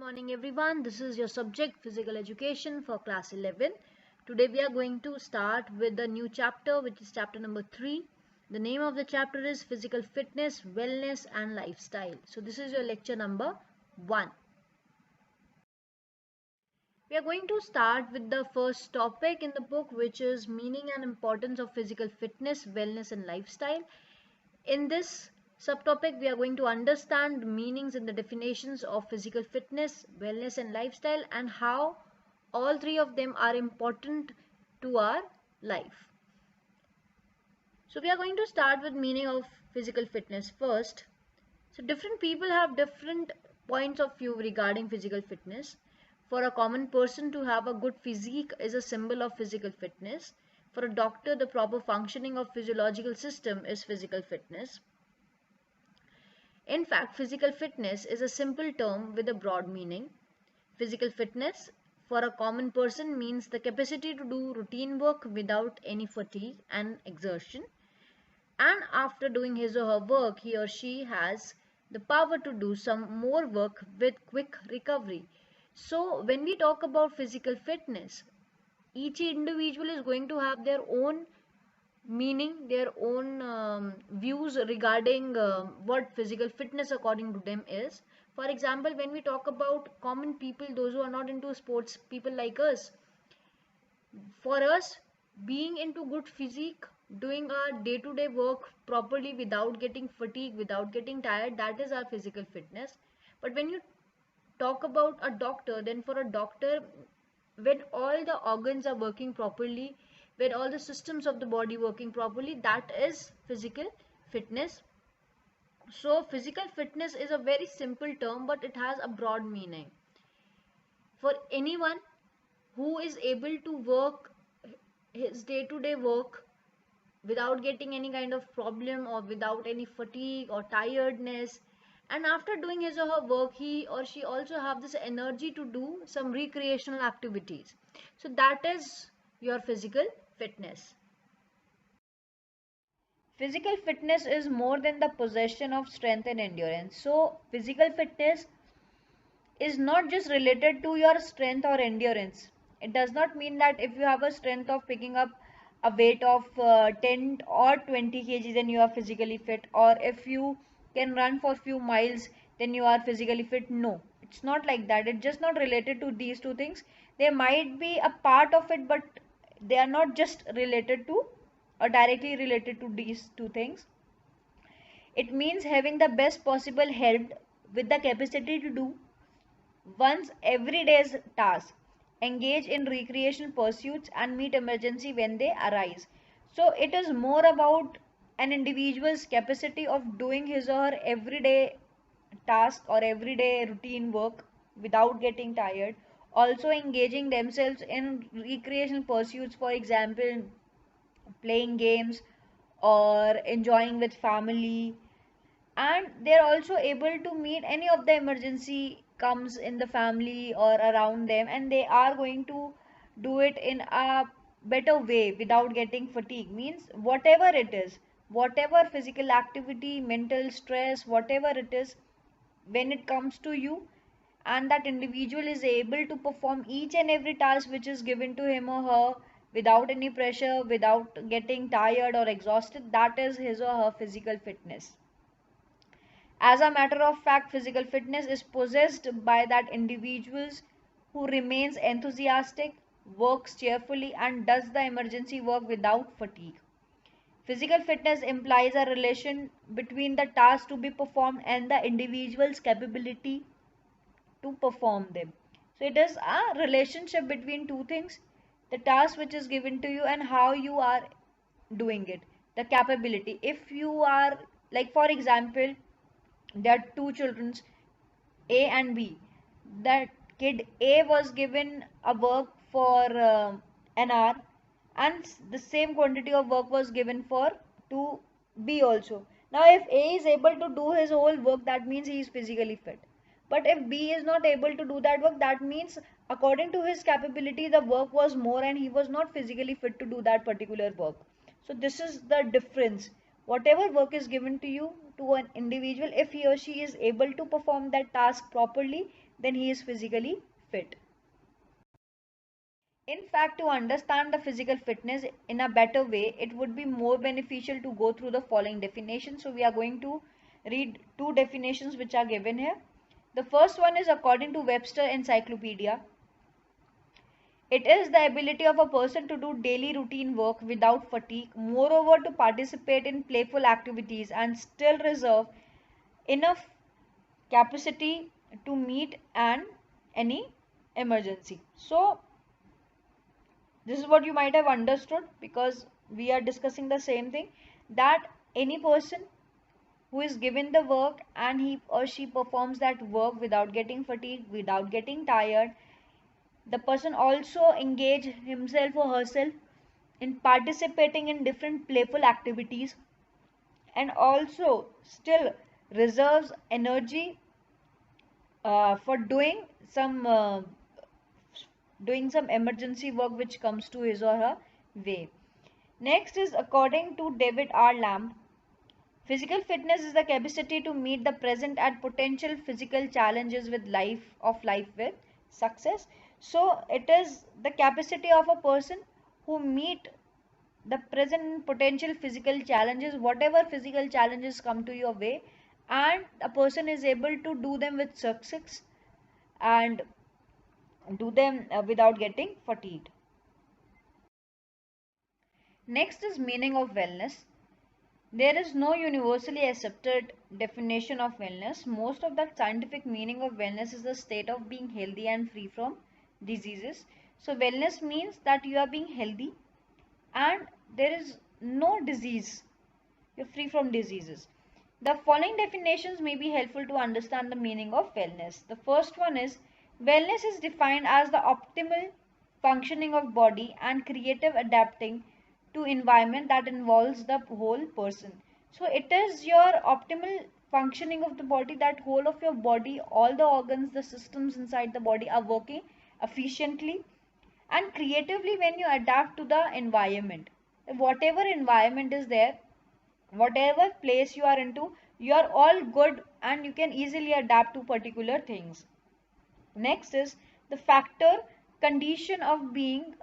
morning everyone. This is your subject physical education for class 11. Today we are going to start with the new chapter, which is chapter number 3. The name of the chapter is physical fitness, wellness and lifestyle. So this is your lecture number 1. We are going to start with the first topic in the book, which is meaning and importance of physical fitness, wellness and lifestyle. In this subtopic, we are going to understand the meanings and the definitions of physical fitness, wellness and lifestyle, and how all three of them are important to our life. So we are going to start with meaning of physical fitness first. So different people have different points of view regarding physical fitness. For a common person, to have a good physique is a symbol of physical fitness. For a doctor, the proper functioning of physiological system is physical fitness. In fact, physical fitness is a simple term with a broad meaning. Physical fitness for a common person means the capacity to do routine work without any fatigue and exertion. And after doing his or her work, he or she has the power to do some more work with quick recovery. So when we talk about physical fitness, each individual is going to have their own meaning, their own views regarding what physical fitness according to them is. For example, when we talk about common people, those who are not into sports, people like us, for us, being into good physique, doing our day-to-day work properly without getting fatigued, without getting tired, that is our physical fitness. But when you talk about a doctor, then for a doctor, when all the organs are working properly, when all the systems of the body working properly, that is physical fitness. So physical fitness is a very simple term, but it has a broad meaning. For anyone who is able to work his day-to-day work without getting any kind of problem or without any fatigue or tiredness, and after doing his or her work, he or she also have this energy to do some recreational activities. So that is your physical fitness. Physical fitness is more than the possession of strength and endurance. So physical fitness is not just related to your strength or endurance. It does not mean that if you have a strength of picking up a weight of 10 or 20 kg, then you are physically fit, or if you can run for few miles, then you are physically fit. No, it's not like that. It's just not related to these two things. They might be a part of it, but they are not just related to or directly related to these two things. It means having the best possible health with the capacity to do one's everyday's tasks, engage in recreational pursuits, and meet emergency when they arise. So it is more about an individual's capacity of doing his or her everyday task or everyday routine work without getting tired. Also engaging themselves in recreational pursuits, for example, playing games or enjoying with family, and they're also able to meet any of the emergency comes in the family or around them, and they are going to do it in a better way without getting fatigue. Means whatever it is, whatever physical activity, mental stress, whatever it is, when it comes to you and that individual is able to perform each and every task which is given to him or her without any pressure, without getting tired or exhausted, that is his or her physical fitness. As a matter of fact, physical fitness is possessed by that individuals who remains enthusiastic, works cheerfully, and does the emergency work without fatigue. Physical fitness implies a relation between the task to be performed and the individual's capability to perform them. So it is a relationship between two things: the task which is given to you and how you are doing it, the capability. If you are, like for example, there are two children, A and B. That kid A was given a work for an hour, and the same quantity of work was given for to B also. Now if A is able to do his whole work, that means he is physically fit. But if B is not able to do that work, that means according to his capability the work was more and he was not physically fit to do that particular work. So this is the difference. Whatever work is given to you, to an individual, if he or she is able to perform that task properly, then he is physically fit. In fact, to understand the physical fitness in a better way, it would be more beneficial to go through the following definitions. So we are going to read two definitions which are given here. The first one is according to Webster Encyclopedia. It is the ability of a person to do daily routine work without fatigue, moreover to participate in playful activities and still reserve enough capacity to meet any emergency. So this is what you might have understood, because we are discussing the same thing, that any person who is given the work and he or she performs that work without getting fatigued, without getting tired, the person also engage himself or herself in participating in different playful activities and also still reserves energy for doing some emergency work which comes to his or her way. Next is according to David R. Lamb, physical fitness is the capacity to meet the present and potential physical challenges life with success. So it is the capacity of a person who meet the present and potential physical challenges, whatever physical challenges come to your way, and a person is able to do them with success and do them without getting fatigued. Next is meaning of wellness. There is no universally accepted definition of wellness. Most of the scientific meaning of wellness is the state of being healthy and free from diseases. So wellness means that you are being healthy and there is no disease. You're free from diseases. The following definitions may be helpful to understand the meaning of wellness. The first one is wellness is defined as the optimal functioning of body and creative adapting to environment that involves the whole person. So it is your optimal functioning of the body, that whole of your body, all the organs, the systems inside the body are working efficiently and creatively when you adapt to the environment. Whatever environment is there, whatever place you are into, you are all good and you can easily adapt to particular things. Next is the factor condition of being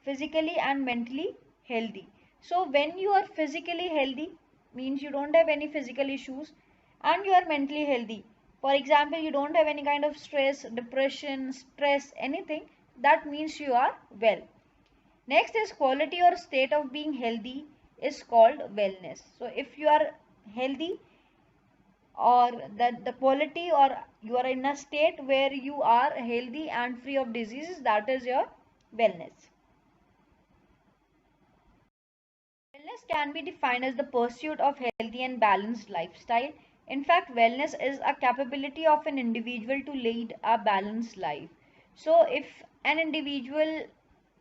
physically and mentally healthy. So when you are physically healthy means you don't have any physical issues and you are mentally healthy. For example, you don't have any kind of stress, depression, stress, anything, that means you are well. Next is quality or state of being healthy is called wellness. So if you are healthy, or that the quality, or you are in a state where you are healthy and free of diseases, that is your wellness. Wellness can be defined as the pursuit of healthy and balanced lifestyle. In fact, wellness is a capability of an individual to lead a balanced life. So if an individual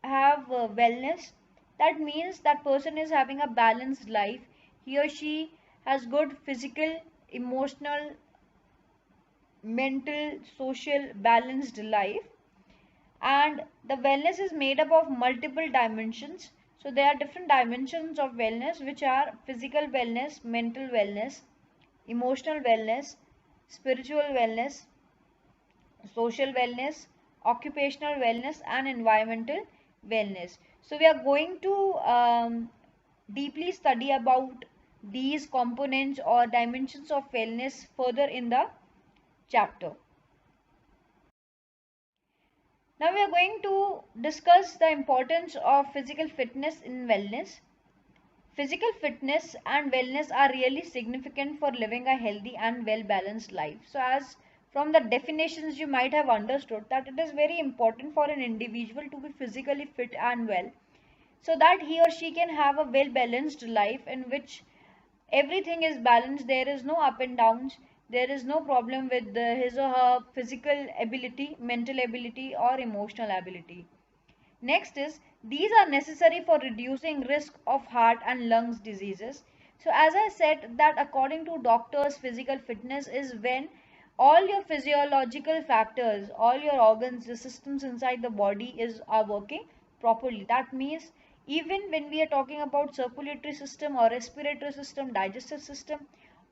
have wellness, that means that person is having a balanced life. He or she has good physical, emotional, mental, social, balanced life. And the wellness is made up of multiple dimensions. So there are different dimensions of wellness, which are physical wellness, mental wellness, emotional wellness, spiritual wellness, social wellness, occupational wellness, and environmental wellness. So we are going to deeply study about these components or dimensions of wellness further in the chapter. Now we are going to discuss the importance of physical fitness in wellness. Physical fitness and wellness are really significant for living a healthy and well balanced life. So as from the definitions you might have understood that it is very important for an individual to be physically fit and well, so that he or she can have a well balanced life in which everything is balanced. There is no up and downs, there is no problem with his or her physical ability, mental ability, or emotional ability. Next is these are necessary for reducing risk of heart and lungs diseases. So as I said that according to doctors, physical fitness is when all your physiological factors, all your organs, the systems inside the body are working properly. That means even when we are talking about circulatory system or respiratory system, digestive system,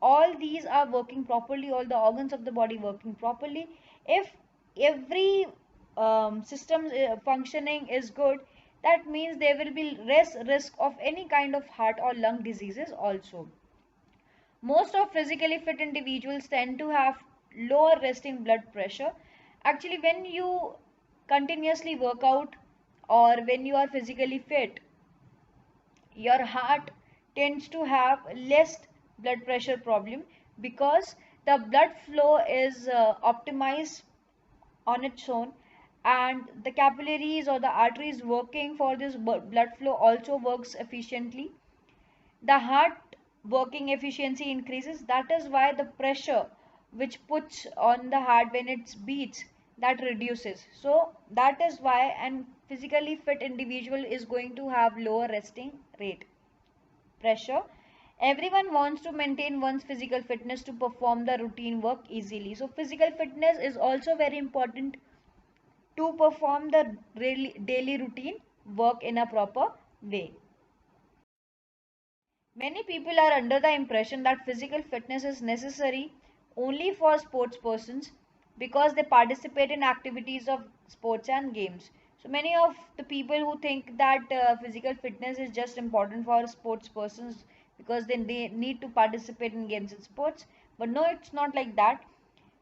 all these are working properly, all the organs of the body working properly. If every system functioning is good, that means there will be less risk of any kind of heart or lung diseases also. Most of physically fit individuals tend to have lower resting blood pressure. Actually, when you continuously work out or when you are physically fit, your heart tends to have less blood pressure problem because the blood flow is optimized on its own, and the capillaries or the arteries working for this blood flow also works efficiently. The heart working efficiency increases. That is why the pressure which puts on the heart when it beats, that reduces. So that is why an physically fit individual is going to have lower resting rate pressure. Everyone wants to maintain one's physical fitness to perform the routine work easily. So physical fitness is also very important to perform the daily routine work in a proper way. Many people are under the impression that physical fitness is necessary only for sports persons because they participate in activities of sports and games. So many of the people who think that physical fitness is just important for sports persons because then they need to participate in games and sports. But no, it's not like that.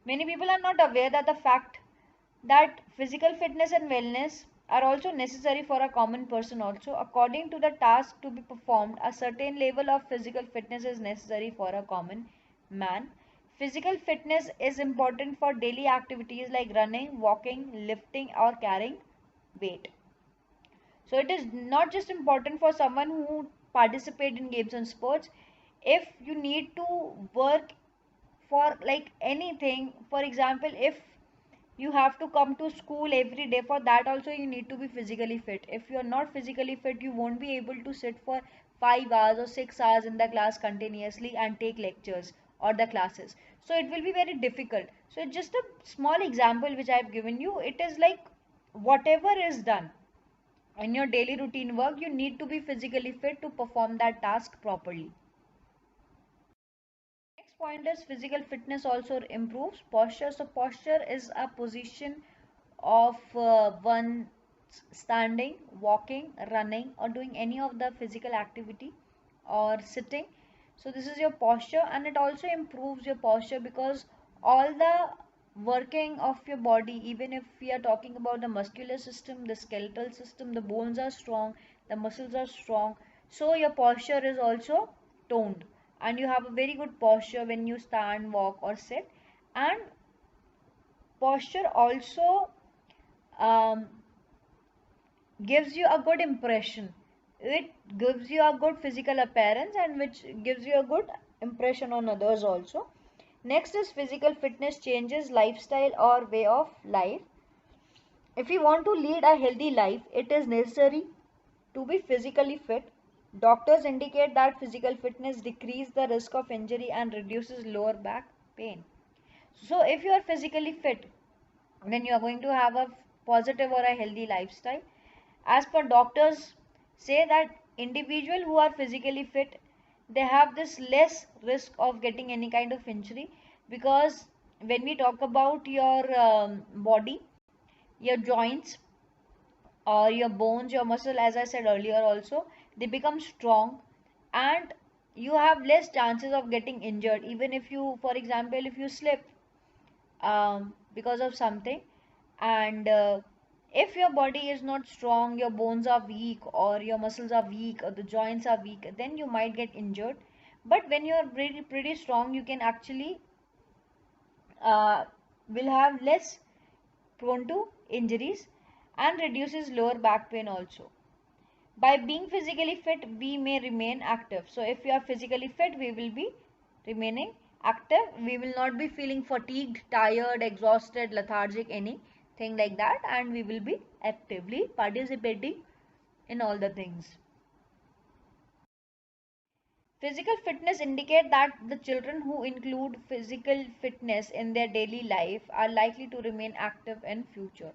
Many people are not aware that the fact that physical fitness and wellness are also necessary for a common person also. According to the task to be performed, a certain level of physical fitness is necessary for a common man. Physical fitness is important for daily activities like running, walking, lifting or carrying weight. So it is not just important for someone who participate in games and sports. If you need to work for like anything, for example, if you have to come to school every day, for that also you need to be physically fit. If you are not physically fit, you won't be able to sit for 5 hours or 6 hours in the class continuously and take lectures or the classes. So it will be very difficult. So it's just a small example which I have given you. It is like whatever is done in your daily routine work, you need to be physically fit to perform that task properly. Next point is physical fitness also improves posture. So posture is a position of one standing, walking, running or doing any of the physical activity or sitting. So this is your posture, and it also improves your posture because all the working of your body, even if we are talking about the muscular system, the skeletal system, the bones are strong, the muscles are strong, so your posture is also toned and you have a very good posture when you stand, walk or sit. And posture also um, gives you a good impression. It gives you a good physical appearance and which gives you a good impression on others also. Next is physical fitness changes lifestyle or way of life. If you want to lead a healthy life, it is necessary to be physically fit. Doctors indicate that physical fitness decreases the risk of injury and reduces lower back pain. So if you are physically fit, then you are going to have a positive or a healthy lifestyle. As per doctors say that individual who are physically fit, they have this less risk of getting any kind of injury, because when we talk about your body, your joints or your bones, your muscle, as I said earlier also, they become strong and you have less chances of getting injured. Even if you, for example, if you slip because of something, and if your body is not strong, your bones are weak or your muscles are weak or the joints are weak, then you might get injured. But when you are pretty strong, you can actually uh, will have less prone to injuries and reduces lower back pain also. By being physically fit, we may remain active. So if we are physically fit, we will be remaining active. We will not be feeling fatigued, tired, exhausted, lethargic, anything like that, and we will be actively participating in all the things. Physical fitness indicate that the children who include physical fitness in their daily life are likely to remain active in future.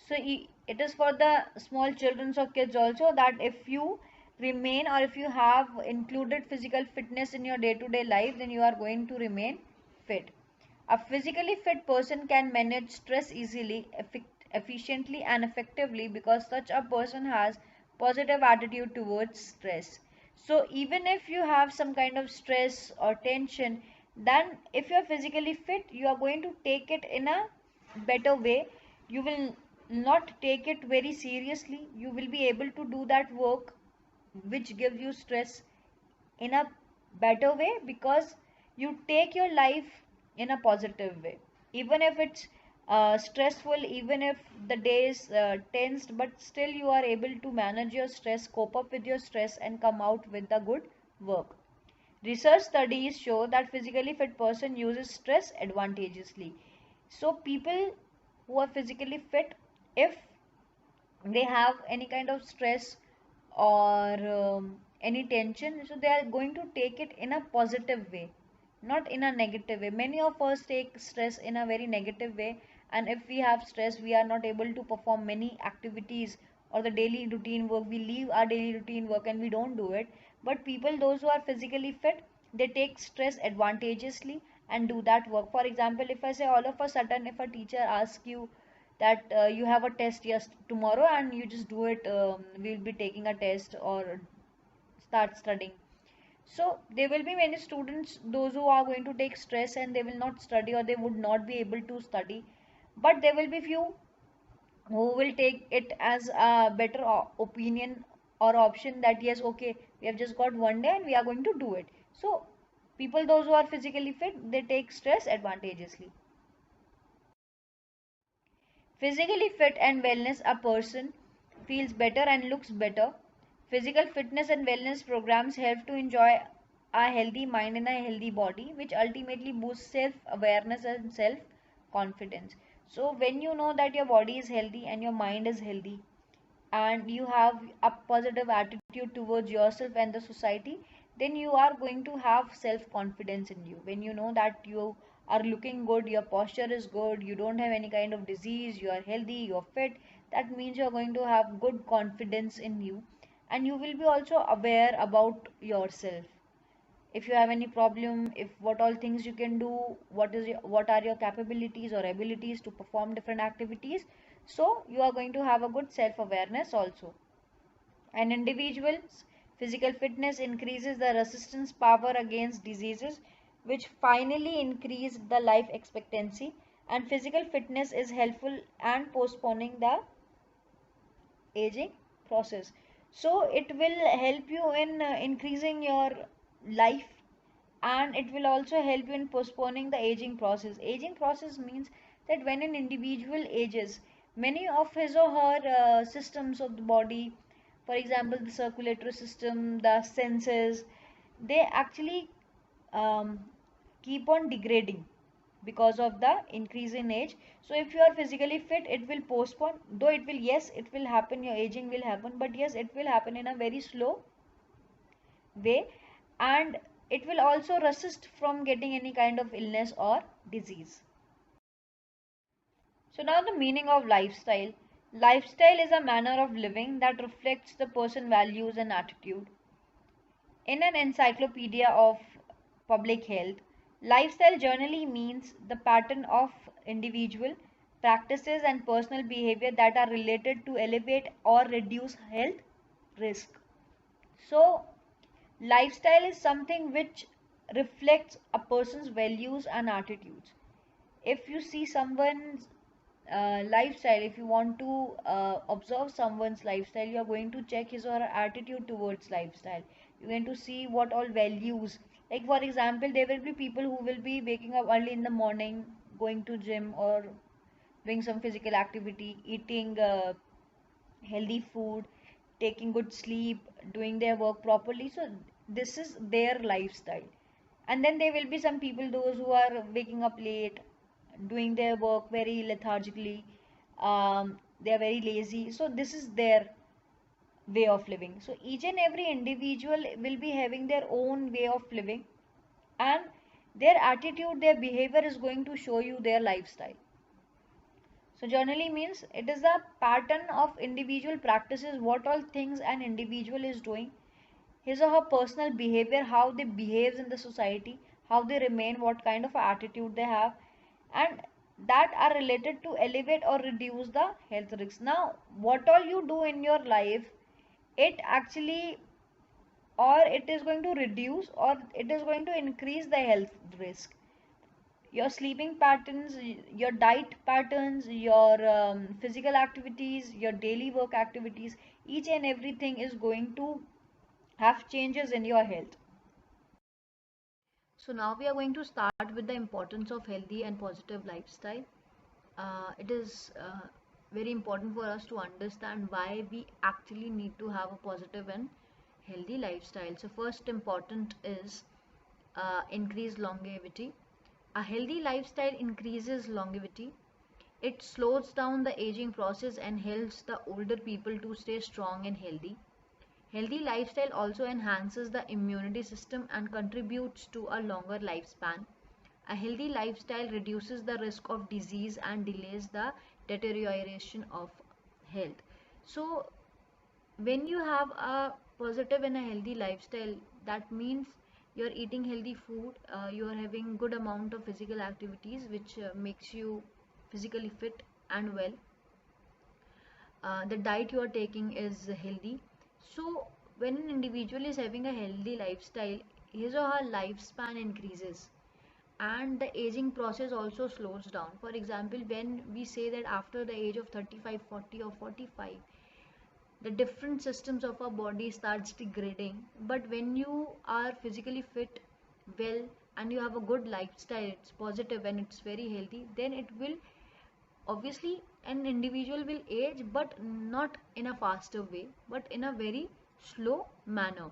So it is for the small children or kids also, that if you remain or if you have included physical fitness in your day-to-day life, then you are going to remain fit. A physically fit person can manage stress easily, efficiently, and effectively because such a person has positive attitude towards stress. So even if you have some kind of stress or tension, then if you're physically fit, you are going to take it in a better way. You will not take it very seriously. You will be able to do that work which gives you stress in a better way because you take your life in a positive way, even if it's stressful, even if the day is tensed, but still you are able to manage your stress, cope up with your stress, and come out with the good work. Research studies show that physically fit person uses stress advantageously. So people who are physically fit, if they have any kind of stress or any tension, so they are going to take it in a positive way, not in a negative way. Many of us take stress in a very negative way, and if we have stress, we are not able to perform many activities or the daily routine work. We leave our daily routine work and we don't do it. But people, those who are physically fit, they take stress advantageously and do that work. For example, if I say all of a sudden, if a teacher asks you that you have a test, yes, tomorrow, and you just do it, we'll be taking a test or start studying. So there will be many students, those who are going to take stress and they will not study or they would not be able to study. But there will be few who will take it as a better opinion or option that yes, okay, we have just got one day and we are going to do it. So people, those who are physically fit, they take stress advantageously. Physically fit and wellness, a person feels better and looks better. Physical fitness and wellness programs help to enjoy a healthy mind and a healthy body, which ultimately boosts self awareness and self confidence. So, when you know that your body is healthy and your mind is healthy, and you have a positive attitude towards yourself and the society, then you are going to have self confidence in you. When you know that you are looking good, your posture is good, you don't have any kind of disease, you are healthy, you're fit, that means you're going to have good confidence in you, and you will be also aware about yourself. If you have any problem, if what all things you can do, what are your capabilities or abilities to perform different activities, so you are going to have a good self awareness also. An individual's physical fitness increases the resistance power against diseases, which finally increase the life expectancy. And physical fitness is helpful and postponing the aging process. So it will help you in increasing your life, and it will also help you in postponing the aging process. Aging process means that when an individual ages, many of his or her systems of the body, for example the circulatory system, the senses, they actually um, keep on degrading because of the increase in age. So if you are physically fit, it will postpone, though it will, yes, it will happen, your aging will happen, but yes, it will happen in a very slow way, and it will also resist from getting any kind of illness or disease. So now the meaning of lifestyle. Lifestyle is a manner of living that reflects the person values and attitude. In an encyclopedia of public health, lifestyle generally means the pattern of individual practices and personal behavior that are related to elevate or reduce health risk. So lifestyle is something which reflects a person's values and attitudes. If you see someone's lifestyle, if you want to observe someone's lifestyle, you are going to check his or her attitude towards lifestyle. You're going to see what all values. Like for example, there will be people who will be waking up early in the morning, going to gym or doing some physical activity, eating healthy food, taking good sleep, doing their work properly. So this is their lifestyle. And then there will be some people, those who are waking up late, doing their work very lethargically. They are very lazy. So this is their way of living. So each and every individual will be having their own way of living, and their attitude, their behavior is going to show you their lifestyle. So generally means it is a pattern of individual practices, what all things an individual is doing, his or her personal behavior, how they behave in the society, how they remain, what kind of attitude they have. and that are related to elevate or reduce the health risks. Now, what all you do in your life, it actually, or it is going to reduce or it is going to increase the health risk. Your sleeping patterns, your diet patterns, your physical activities, your daily work activities, each and everything is going to have changes in your health. So now we are going to start with the importance of healthy and positive lifestyle. It is very important for us to understand why we actually need to have a positive and healthy lifestyle. So first important is increased longevity. A healthy lifestyle increases longevity. It slows down the aging process and helps the older people to stay strong and healthy. Healthy lifestyle also enhances the immunity system and contributes to a longer lifespan. A healthy lifestyle reduces the risk of disease and delays the deterioration of health. So, when you have a positive and a healthy lifestyle, that means you're eating healthy food, you are having good amount of physical activities which makes you physically fit and well. The diet you are taking is healthy. So when an individual is having a healthy lifestyle, his or her lifespan increases and the aging process also slows down. For example, when we say that after the age of 35, 40 or 45, the different systems of our body starts degrading, but when you are physically fit, well, and you have a good lifestyle, it's positive and it's very healthy, then it will, obviously an individual will age, but not in a faster way, but in a very slow manner.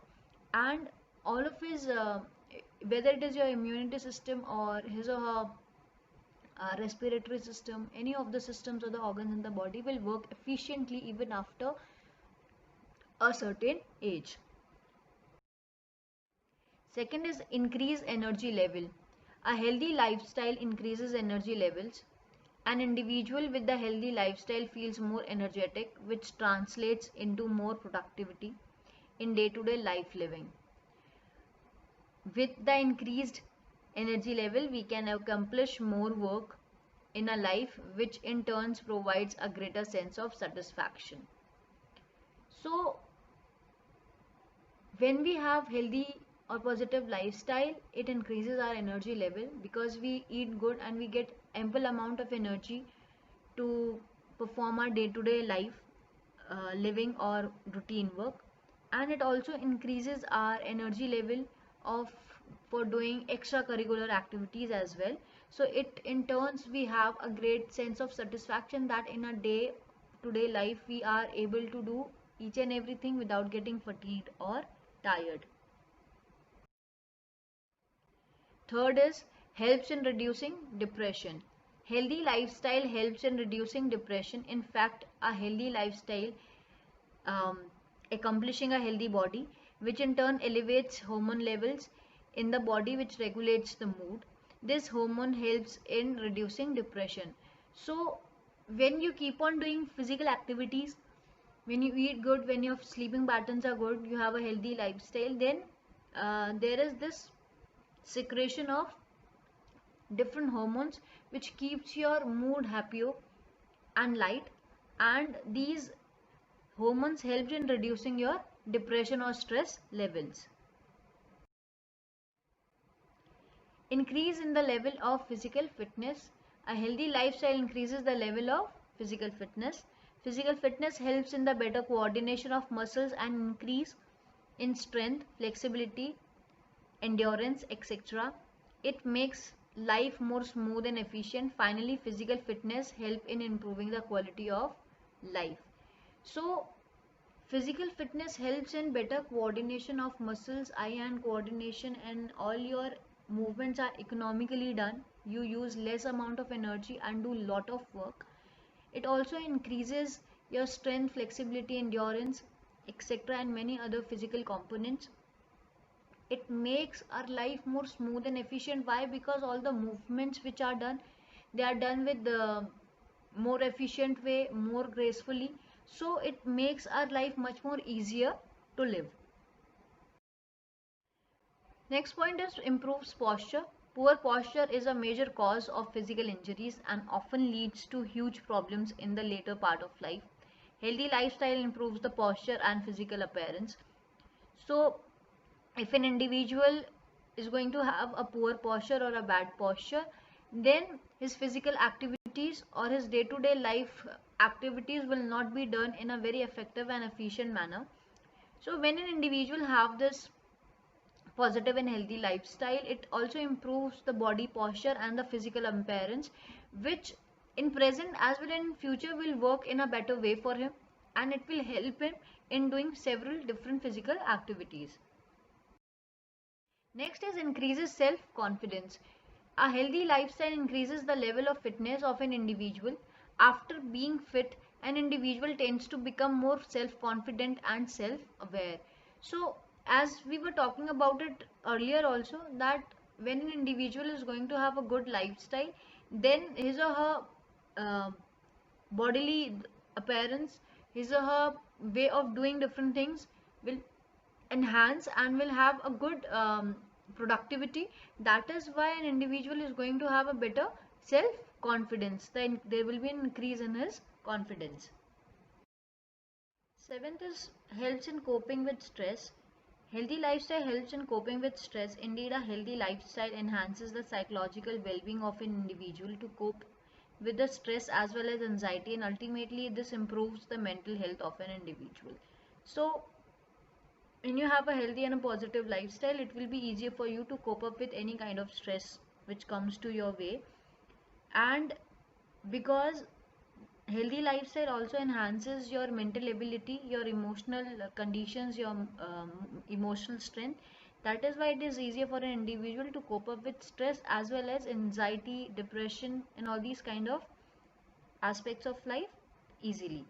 And all of his whether it is your immunity system or his or her respiratory system, any of the systems or the organs in the body will work efficiently even after a certain age. Second is increase energy level. A healthy lifestyle increases energy levels. An individual with a healthy lifestyle feels more energetic, which translates into more productivity in day-to-day life living. With the increased energy level, we can accomplish more work in a life, which in turn provides a greater sense of satisfaction. So, when we have healthy or positive lifestyle, it increases our energy level because we eat good and we get ample amount of energy to perform our day-to-day life, living or routine work. And it also increases our energy level of for doing extracurricular activities as well. So it in turns we have a great sense of satisfaction that in a day to day life we are able to do each and everything without getting fatigued or tired. Third is helps in reducing depression. Healthy lifestyle helps in reducing depression. In fact, a healthy lifestyle, um, accomplishing a healthy body, which in turn elevates hormone levels in the body, which regulates the mood. This hormone helps in reducing depression. So, when you keep on doing physical activities, when you eat good, when your sleeping patterns are good, you have a healthy lifestyle, then there is this secretion of different hormones which keeps your mood happier and light, and these hormones help in reducing your depression or stress levels. Increase in the level of physical fitness. A healthy lifestyle increases the level of physical fitness. Physical fitness helps in the better coordination of muscles and increase in strength, flexibility, endurance, etc. It makes life more smooth and efficient. Finally, physical fitness help in improving the quality of life. So, physical fitness helps in better coordination of muscles, eye hand coordination, and all your movements are economically done. You use less amount of energy and do lot of work. It also increases your strength, flexibility, endurance, etc., and many other physical components. It makes our life more smooth and efficient. Why? Because all the movements which are done, they are done with the more efficient way, more gracefully, so it makes our life much more easier to live. Next point is improves posture. Poor posture is a major cause of physical injuries and often leads to huge problems in the later part of life. Healthy lifestyle improves the posture and physical appearance. So, if an individual is going to have a poor posture or a bad posture, then his physical activities or his day-to-day life activities will not be done in a very effective and efficient manner. So, when an individual have this positive and healthy lifestyle, it also improves the body posture and the physical appearance, which in present as well in future will work in a better way for him, and it will help him in doing several different physical activities. Next is increases self confidence. A healthy lifestyle increases the level of fitness of an individual. After being fit, an individual tends to become more self confident and self aware. So as we were talking about it earlier also, that when an individual is going to have a good lifestyle, then his or her uh, bodily appearance, his or her way of doing different things will enhance and will have a good productivity. That is why an individual is going to have a better self confidence, then there will be an increase in his confidence. Seventh is helps in coping with stress. Healthy lifestyle helps in coping with stress. Indeed, a healthy lifestyle enhances the psychological well-being of an individual to cope with the stress as well as anxiety, and ultimately this improves the mental health of an individual. So when you have a healthy and a positive lifestyle, it will be easier for you to cope up with any kind of stress which comes to your way. And because healthy lifestyle also enhances your mental ability, your emotional conditions, your emotional strength. That is why it is easier for an individual to cope up with stress as well as anxiety, depression, and all these kind of aspects of life easily.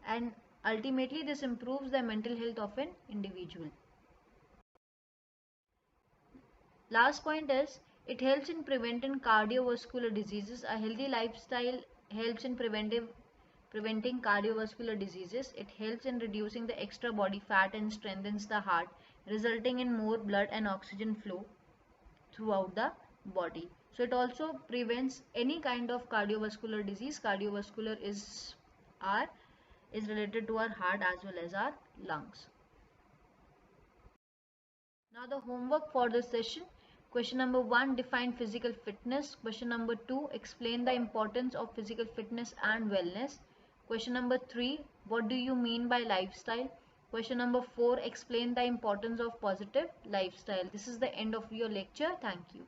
And ultimately this improves the mental health of an individual. Last point is it helps in preventing cardiovascular diseases. A healthy lifestyle helps in preventing cardiovascular diseases. It helps in reducing the extra body fat and strengthens the heart, resulting in more blood and oxygen flow throughout the body. So it also prevents any kind of cardiovascular disease. Cardiovascular our is related to our heart as well as our lungs. Now the homework for this session. Question number 1, define physical fitness. Question number 2, explain the importance of physical fitness and wellness. Question number 3, what do you mean by lifestyle? Question number 4, explain the importance of positive lifestyle. This is the end of your lecture. Thank you.